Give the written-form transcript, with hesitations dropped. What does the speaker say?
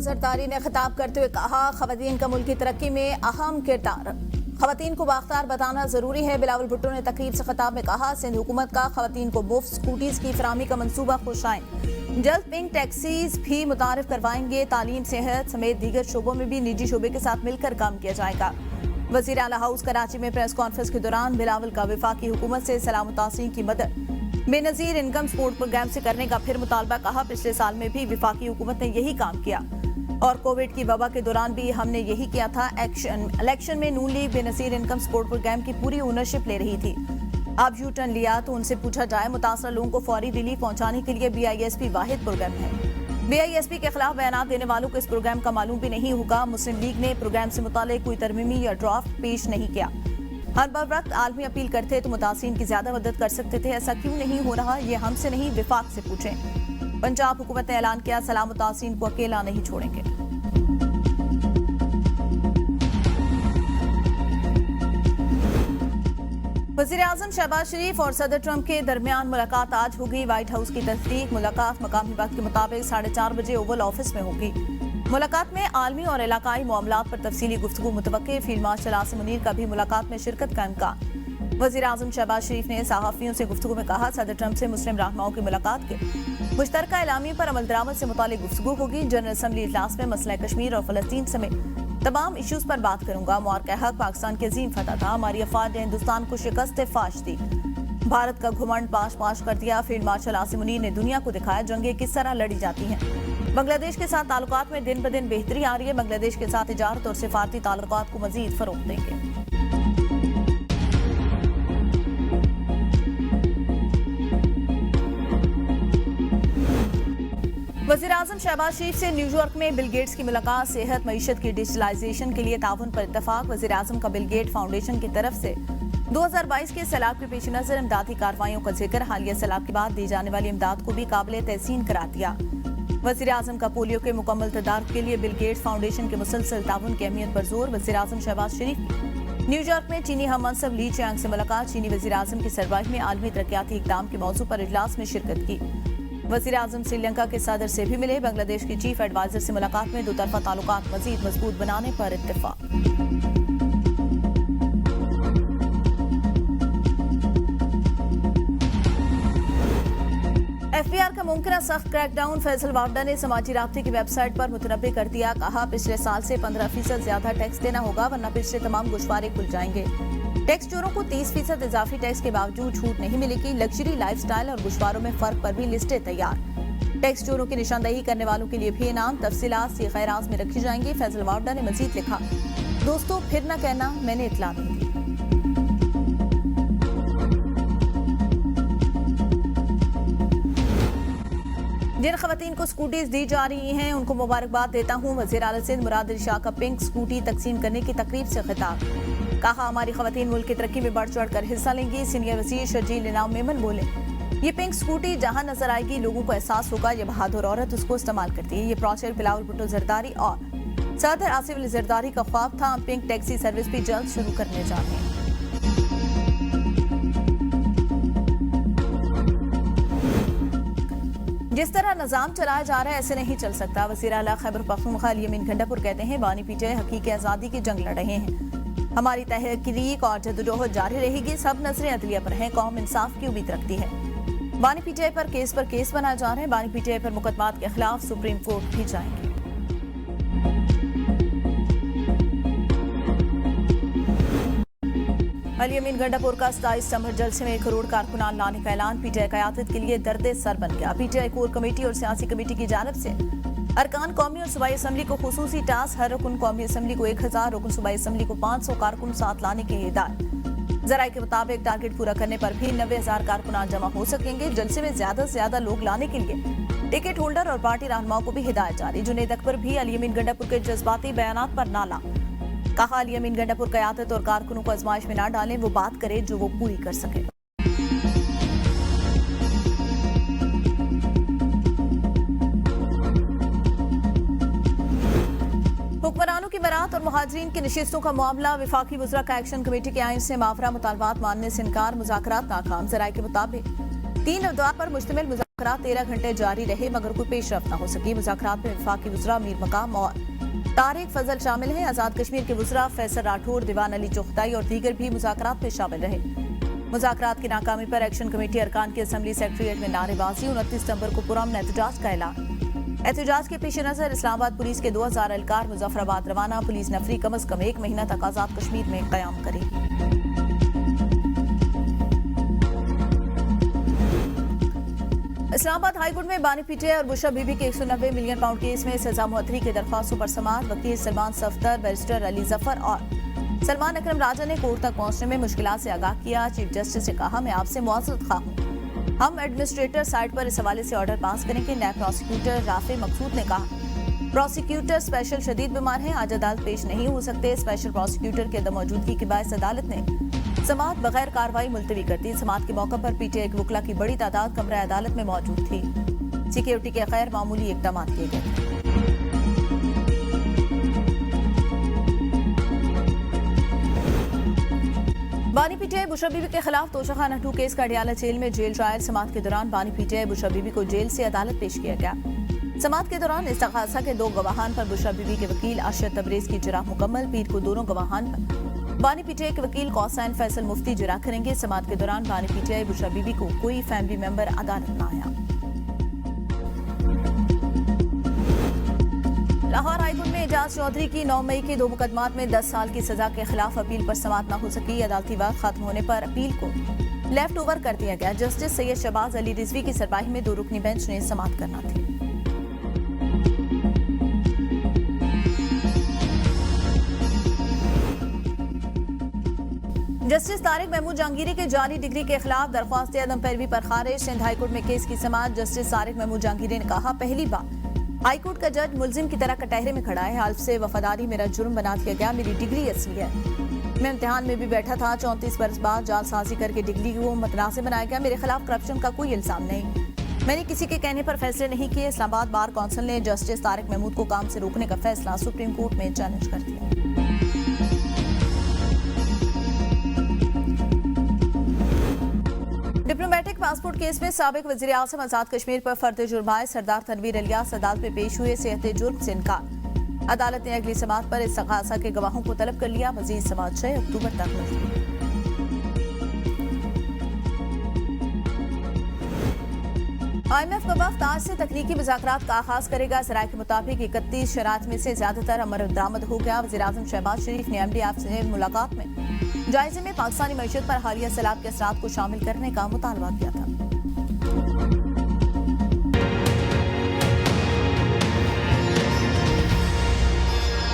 जरदारी ने खिताब करते हुए कहा, खवातीन का मुल्क की तरक्की में अहम किरदार, खवातीन को बाख्तार बताना जरूरी है। बिलावल भुट्टो ने तकरीर से खिताब में कहा, सिंध हुकूमत का खवातीन को मुफ्त स्कूटीज की फराहमी का मंसूबा खुशाइन, जल्द पिंक टैक्सीज भी मुतारिफ करवाएंगे। तालीम, सेहत समेत दीगर शोबों में भी निजी शोबे के साथ मिलकर काम किया जाएगा। वजीर आला हाउस कराची में प्रेस कॉन्फ्रेंस के दौरान बिलावल का वफाकी हुकूमत से सलाम मुतासिरीन की मदद, बेनजीर इनकम सपोर्ट प्रोग्राम से करने का फिर मुतालबा। कहा, पिछले साल में भी वफाकी हुकूमत ने यही काम किया और कोविड की वबा के दौरान भी हमने यही किया था। इलेक्शन में Noon league Benazir income support program की पूरी ओनरशिप ले रही थी। अब यू टर्न लिया तो उनसे पूछा जाए, मुतासरा लोगों को फौरी रिलीफ पहुंचाने के लिए BISP वाहिद प्रोग्राम है। BISP के खिलाफ बयान देने वालों को इस प्रोग्राम का मालूम भी नहीं होगा। मुस्लिम लीग ने प्रोग्राम से मुतालिक कोई तरमीमी या ड्राफ्ट पेश नहीं किया। हर वक्त आलमी अपील करते तो मुतासिरीन की ज्यादा मदद कर सकते थे, ऐसा क्यों नहीं हो रहा, ये हमसे नहीं विफाक से पूछें। पंजाब हुकूमत ने ऐलान किया, सलाम मुतासिरीन को अकेला नहीं छोड़ेंगे। वज़ीर आज़म शहबाज शरीफ और सदर ट्रंप के दरमियान मुलाकात आज होगी। व्हाइट हाउस की तस्दीक, मुलाकात मकामी वक्त के मुताबिक 4:30 बजे ओवल ऑफिस में होगी। मुलाकात में आलमी और इलाकाई मामलात पर तफसीली गुफ्तगू मुतवक्के। फील्ड मार्शल आसिम मुनीर का भी मुलाकात में शिरकत का इम्कान। वज़ीर आज़म शहबाज शरीफ ने सहाफ़ियों से गुफ्तगू में कहा, सदर ट्रंप से मुस्लिम रहनुमाओं की मुलाकात के मुश्तरका एलामी पर अमल दरामद से मुतालिक गुफ्तगू होगी। जनरल असम्बली इजलास में मसला कश्मीर और फलस्तीन समेत तमाम इश्यूज पर बात करूंगा। मुबारक हक पाकिस्तान के अजीम फतह था, हमारी अफवाज ने हिंदुस्तान को शिकस्त फाश दी, भारत का घुमंड पाश पाश कर दिया। फील्ड मार्शल आसिम मुनीर ने दुनिया को दिखाया जंगें किस तरह लड़ी जाती हैं। बांग्लादेश के साथ ताल्लुकात में दिन ब दिन बेहतरी आ रही है। बांग्लादेश के साथ तिजारत और सिफारती ताल्लुकात को मजीद फरोग देंगे। वज़ीर आज़म शहबाज शरीफ से न्यूयॉर्क में बिल गेट्स की मुलाकात। सेहत मईशत की डिजिटलाइजेशन के लिए ताउन पर इत्तफाक। वज़ीर आज़म का बिल गेट फाउंडेशन की तरफ से 2022 के सैलाब के पेश नजर इमदादी कार्रवाइयों का जिक्र। हालिया सैलाब के बाद दी जाने वाली इमदाद को भी काबिल तहसीन करार दिया। वज़ीर आज़म का पोलियो के मुकम्मल तदारुक के लिए बिल गेट्स फाउंडेशन के मुसलसल ताउन की अहमियत पर जोर। वज़ीर आज़म शहबाज शरीफ न्यूयॉर्क में चीनी हम मनसब ली चियांग से मुलाकात। चीनी वज़ीर आज़म की सरबराही में आलमी तरक्याती इक़दाम के मौजू पर इजलास में शिरकत की। वज़ीर आज़म श्रीलंका के सदर से भी मिले। बांग्लादेश की चीफ एडवाइजर से मुलाकात में दो तरफा ताल्लुकात मजीद मजबूत बनाने पर इत्तेफाक। FBR का मुमकिन सख्त क्रैकडाउन। फैसल वावडा ने समाजी राब्ते की वेबसाइट पर मुतनब्बे कर दिया। कहा, पिछले साल से 15% ज्यादा टैक्स देना होगा, वरना पिछले तमाम गुश्वारे खुल जाएंगे। टैक्स चोरों को 30% इजाफी टैक्स के बावजूद छूट नहीं मिलेगी। लग्जरी लाइफस्टाइल और गुश्वारों में फर्क पर भी लिस्टें तैयार। टैक्स चोरों की निशानदेही करने वालों के लिए भी इनाम, तफसीलात सीख-ए-राज में रखी जाएंगी। फैसल वावडा ने मजीद लिखा, दोस्तों फिर न कहना मैंने इतला नहीं दी। जिन खवातीन को स्कूटीज दी जा रही हैं उनको मुबारकबाद देता हूँ। वज़ीर आला सिंध मुराद अली शाह का पिंक स्कूटी तकसीम करने की तकरीब से खिताब। कहा, हमारी खवातीन मुल्क की तरक्की में बढ़ चढ़ कर हिस्सा लेंगी। सीनियर वज़ीर शर्जील इनाम मेमन बोले, ये पिंक स्कूटी जहां नजर आएगी लोगों को एहसास होगा ये बहादुर औरत उसको इस्तेमाल करती है। ये प्रोजेक्ट बिलावल भुट्टो जरदारी और सदर आसिफ अली जरदारी का ख्वाब था। पिंक टैक्सी सर्विस भी जल्द शुरू करने जा रहे हैं। जिस तरह निजाम चलाया जा रहा है ऐसे नहीं चल सकता। वज़ीर आला खैबर पख्तूनख्वा अली अमीन गंडापुर कहते हैं, बानी पीटीआई हकीकी आज़ादी की जंग लड़ रहे हैं। हमारी तहरीक और जद्दोजहद जारी रहेगी। सब नजरें अदलिया पर हैं। कौम इंसाफ की उम्मीद रखती है। बानी पीटीआई पर केस बनाए जा रहे हैं। बानी पीटीआई पर मुकदमात के खिलाफ सुप्रीम कोर्ट भी जाएंगे। अली अमीन गंडापुर का 27 सितंबर जलसे में 1 करोड़ कारकुनान लाने का ऐलान। पीटीआई क़यादत के लिए दर्द सर बन गया। पीटीआई कोर कमेटी और सियासी कमेटी की जानिब से अरकान कौमी और सूबाई असम्बली को खुसूसी टास्क। हर रुकन कौमी असम्बली को 1000, रुकन सूबाई असम्बली को 500 कारकुन साथ लाने के हिदायत। जराये के मुताबिक टारगेट पूरा करने पर भी 90,000 कारकुनान जमा हो सकेंगे। जलसे में ज्यादा से ज्यादा लोग लाने के लिए टिकट होल्डर और पार्टी रहनुमाओं को भी हिदायत जारी। जुनेद अकबर भी अली अमीन गंडापुर के जज्बाती बयानात पर नाला। कहा, अली अमीन गंडापुर क़यादत और कारकुनों को आजमाइश में न डालें, वो बात करे जो वो पूरी कर सके। हुक्मरानों की बरात और मुहाजिरीन की नशिस्तों का मामला। वफाकी वज़रा का एक्शन कमेटी के आइन से मावरा मुतालबात मानने से इनकार। मुज़ाकरात नाकाम। ज़राए के मुताबिक तीन अहदेदार पर मुश्तमिल मुज़ाकरात 13 घंटे जारी रहे मगर कोई पेशरफ्त न हो सकी। मुज़ाकरात में वफाकी वज़रा मीर मकाम और तारिक फजल शामिल हैं। आजाद कश्मीर के वज़रा फैसल राठौर, दीवान अली चुगताई और दीगर भी मुज़ाकरात में शामिल रहे। मुज़ाकरात की नाकामी पर एक्शन कमेटी अरकान की असम्बली सेक्रेटेरिएट में नारेबाजी। 29 सितंबर को पुरअमन एहतजाज का ऐलान। एहतजाज के पेश नजर इस्लामाबाद पुलिस के 2000 एहलकार मुजफ्फराबाद रवाना। पुलिस नफरी कम अज कम 1 महीना तक आजाद कश्मीर में कयाम करेगी। इस्लामाबाद हाईकोर्ट में बानी पीटीआई और बुशरा बीबी के 190 मिलियन पाउंड केस में सजा मुअत्तली की दरख्वास्तों पर समाअत। वकील सलमान सफ्दर, बैरिस्टर अली जफर और सलमान अकरम राजा ने कोर्ट तक पहुंचने में मुश्किलात से आगाह किया। चीफ जस्टिस ने कहा, मैं आपसे मुआवजत खा हूं। हम एडमिनिस्ट्रेटर साइड पर इस हवाले से ऑर्डर पास करेंगे। नायब प्रोसिक्यूटर राफे मकसूद ने कहा, प्रोसिक्यूटर स्पेशल शदीद बीमार हैं, आज अदालत पेश नहीं हो सकते। स्पेशल प्रोसिक्यूटर की अदम मौजूदगी के बायस अदालत ने समाअत बगैर कार्रवाई मुलतवी कर दी। समाअत के मौके पर पीटीआई के वकला की बड़ी तादाद कमरा अदालत में मौजूद थी। सिक्योरिटी के गैर मामूली इकदाम किए गए। बानी पीटीआई बुशरा बीबी के खिलाफ तोशाखाना 2 केस का अडियाला जेल में जेल ट्रायल। समाअत के दौरान बानी पीटीआई बुशरा बीबी को जेल से अदालत पेश किया गया। समाअत के दौरान इस्तगासा के 2 गवाहान पर बुशरा बीबी के वकील अरशद तबरेज की जरा मुकम्मल। पीर को दोनों गवाहान पर बानी पीटीआई के वकील कौसैन फैसल मुफ्ती जरा करेंगे। समाअत के दौरान बानी पीटीआई बुशरा बीबी को कोई फैमिली मेंबर अदालत न आया। लाहौर हाईकोर्ट में एजाज चौधरी की 9 मई के 2 मुकदमात में 10 साल की सजा के खिलाफ अपील पर समाअत न हो सकी। अदालती वक्त खत्म होने पर अपील को लेफ्ट ओवर कर दिया गया। जस्टिस सैयद शहबाज अली रिजवी की सरबराही में 2 रुकनी बेंच ने समाअत करना थी। जस्टिस तारिक महमूद जहांगीरी के जाली डिग्री के खिलाफ दरख्वास्त अदम पैरवी पर खारिज। सिंध हाईकोर्ट में केस की समाअत। जस्टिस तारिक महमूद जहांगीरी ने कहा, पहली बार हाईकोर्ट का जज मुलजिम की तरह कटहरे में खड़ा है। हल्फ से वफादारी मेरा जुर्म बना दिया गया। मेरी डिग्री असली है। मैं इम्तिहान में भी बैठा था। 34 बरस बाद जालसाजी करके डिग्री को मतनाज़ बनाया गया। मेरे खिलाफ करप्शन का कोई इल्जाम नहीं। मैंने किसी के कहने पर फैसले नहीं किए। इस्लामाबाद बार काउंसिल ने जस्टिस तारिक महमूद को काम से रोकने का फैसला सुप्रीम कोर्ट में चैलेंज कर दिया। डिप्लोमेटिक पासपोर्ट केस में साबिक वज़ीर आज़म आजाद कश्मीर पर फर्द जुर्माए सरदार तनवीर इलियास अदालत में पेश हुए। सेहत जुर्म से इनकार। अदालत ने अगली समाअत पर इस्तग़ासा के गवाहों को तलब कर लिया। मज़ीद समाअत 6 अक्टूबर तक मुलतवी। IMF का वक्त आज से तकनीकी मुज़ाकरात का आगाज करेगा। ज़राए के मुताबिक 31 शराइत में से ज्यादातर अमर दरामद हो गया। वज़ीर आज़म शहबाज शरीफ ने MDF से मुलाकात में जायजे में पाकिस्तानी मईशत पर हालिया सैलाब के असरात को शामिल करने का मुतालबा किया था।